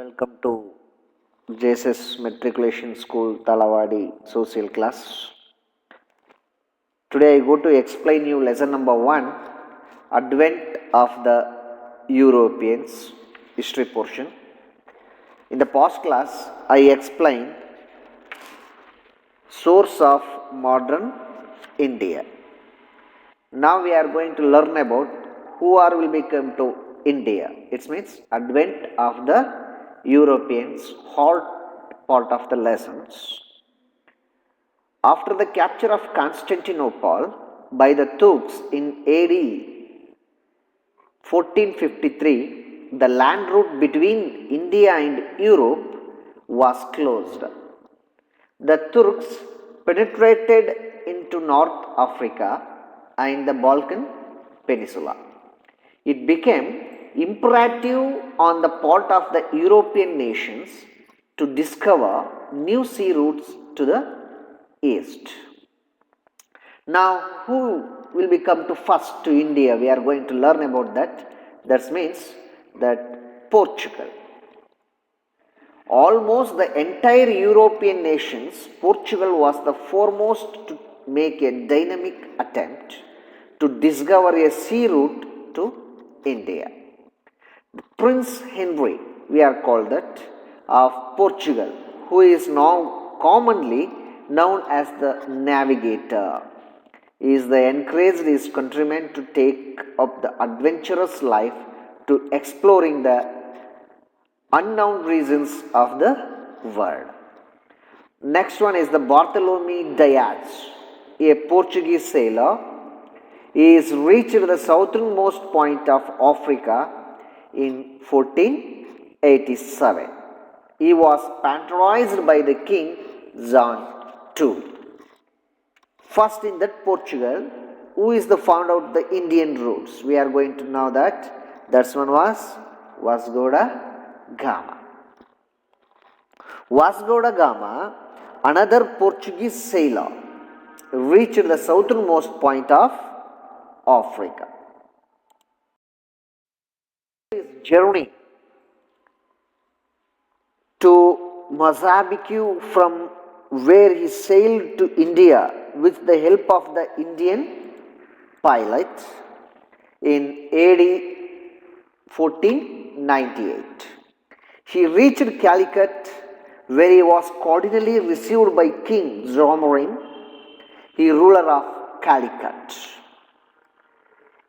Welcome to JSS Matriculation School Talavadi Social Class. Today I go to explain you lesson number 1, Advent of the Europeans, history portion. In the past class I explained source of modern India. Now we are going to learn about who are will become to India. It means advent of the Europeans, whole part of the lessons. After the capture of Constantinople by the Turks in AD 1453, the land route between India and Europe was closed. The Turks penetrated into North Africa and the Balkan Peninsula. It became imperative on the part of the European nations to discover new sea routes to the east. Now, who will become to first to India? We are going to learn about that. That means that Portugal. Almost the entire European nations, Portugal was the foremost to make a dynamic attempt to discover a sea route to India. Prince Henry, we are called that, of Portugal, who is now commonly known as the navigator, is the encouraged his countrymen to take up the adventurous life to exploring the unknown regions of the world. Next one is the Bartolome Diaz, a Portuguese sailor. He is reached the southernmost point of Africa in 1487. He was patronized by the King John II. First in that Portugal, who is the found out the Indian routes? We are going to know that. That one was Vasco da Gama. Vasco da Gama, another Portuguese sailor, reached the southernmost point of Africa. His journey to Mozambique, from where he sailed to India with the help of the Indian pilot in AD 1498. He reached Calicut, where he was cordially received by King Zomarin, the ruler of Calicut.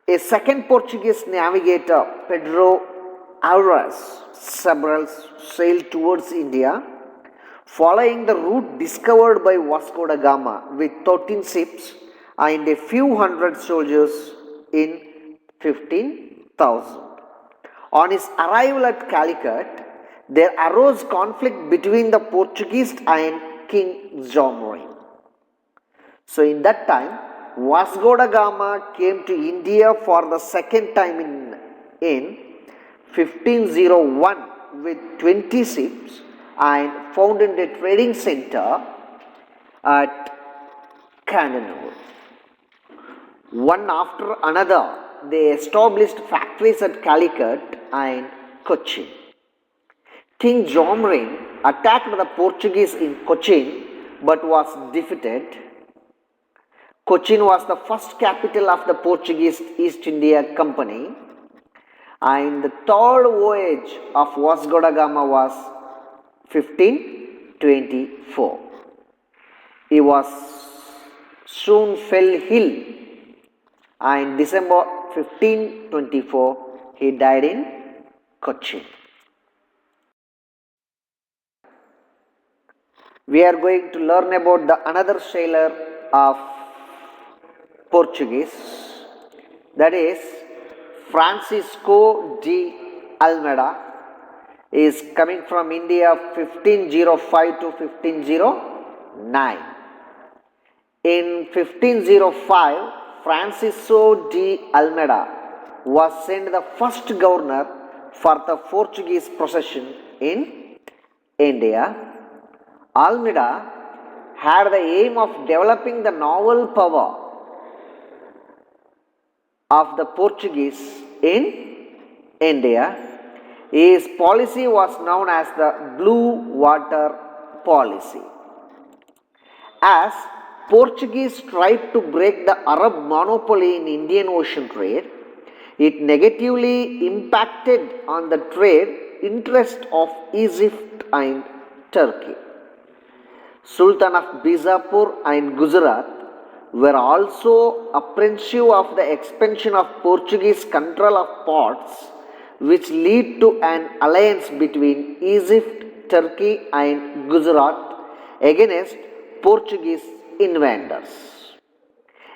A second Portuguese navigator, Pedro Alvarez Cabral, sailed towards India, following the route discovered by Vasco da Gama with 13 ships and a few hundred soldiers in 15,000. On his arrival at Calicut, there arose conflict between the Portuguese and King Zomarin. So in that time, Vasco da Gama came to India for the second time in 1501 with 20 ships and founded a trading center at Candanur. One after another, they established factories at Calicut and Cochin. King Zomarin attacked the Portuguese in Cochin but was defeated. Cochin was the first capital of the Portuguese East India Company, and the third voyage of Vasco da Gama was 1524. He was soon fell ill, and December 1524 he died in Cochin. We are going to learn about the another sailor of Portuguese, that is Francisco de Almeida. Is coming from India 1505 to 1509. In 1505, Francisco de Almeida was sent the first governor for the Portuguese possession in India. Almeida had the aim of developing the naval power of the Portuguese in India His policy was known as the Blue Water Policy. As Portuguese tried to break the Arab monopoly in Indian Ocean trade, it negatively impacted on the trade interest of Egypt and Turkey. Sultan of Bijapur and Gujarat were also apprehensive of the expansion of Portuguese control of ports, which led to an alliance between Egypt, Turkey and Gujarat against Portuguese invaders.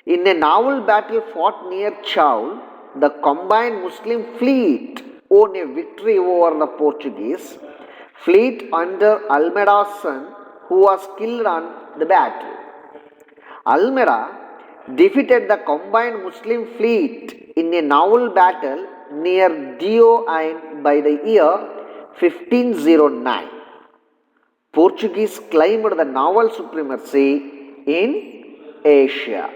In a naval battle fought near Chaul, the combined Muslim fleet won a victory over the Portuguese fleet under Almeida's son, who was killed on the battle. Almeida defeated the combined Muslim fleet in a naval battle near Dio and by the year 1509. Portuguese claimed the naval supremacy in Asia.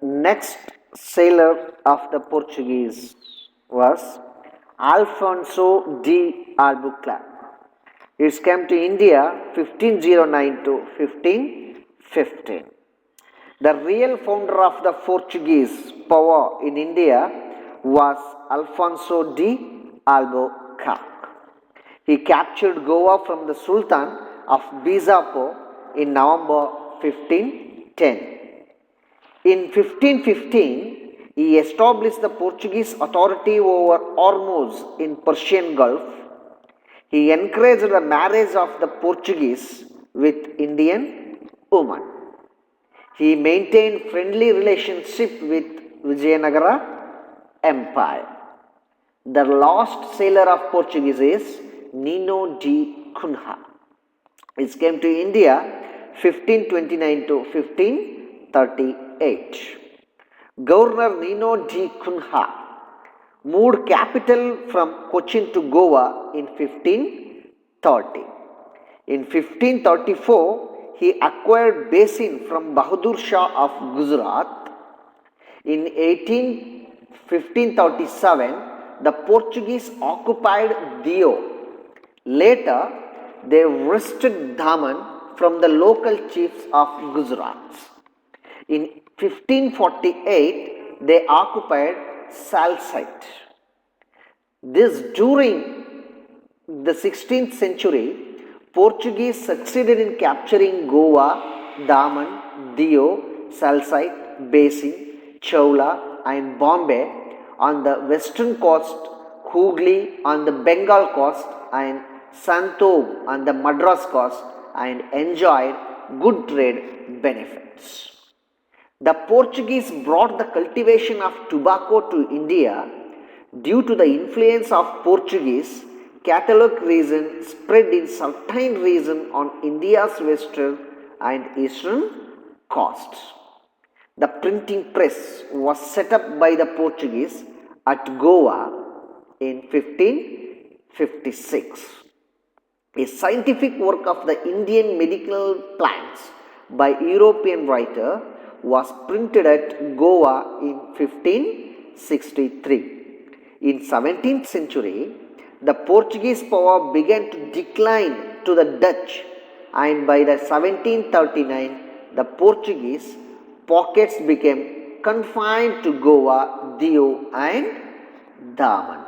Next sailor of the Portuguese was Alfonso de Albuquerque. He came to India 1509 to 1515. The real founder of the Portuguese power in India was Alfonso de Albuquerque. He captured Goa from the Sultan of Bijapur in November 1510. In 1515, he established the Portuguese authority over Hormuz in Persian Gulf. He encouraged the marriage of the Portuguese with Indian women. He maintained friendly relationship with Vijayanagara Empire. The last sailor of Portuguese is Nino de Cunha. He came to India 1529 to 1538. Governor Nino de Cunha moved capital from Cochin to Goa in 1530. In 1534, he acquired basin from Bahadur Shah of Gujarat. In 1537, the Portuguese occupied Dio. Later, they wrested Daman from the local chiefs of Gujarat. In 1548, they occupied Salsette. This during the 16th century, Portuguese succeeded in capturing Goa, Daman, Dio, Salsette, Basin, Chola and Bombay on the western coast, Hooghly on the Bengal coast and Santog on the Madras coast, and enjoyed good trade benefits. The Portuguese brought the cultivation of tobacco to India. Due to the influence of Portuguese, Catalog region spread in certain region on India's western and eastern coasts. The printing press was set up by the Portuguese at Goa in 1556. A scientific work of the Indian medical plants by European writer was printed at Goa in 1563. In 17th century, the Portuguese power began to decline to the Dutch, and by the 1739, the Portuguese pockets became confined to Goa, Dio and Daman.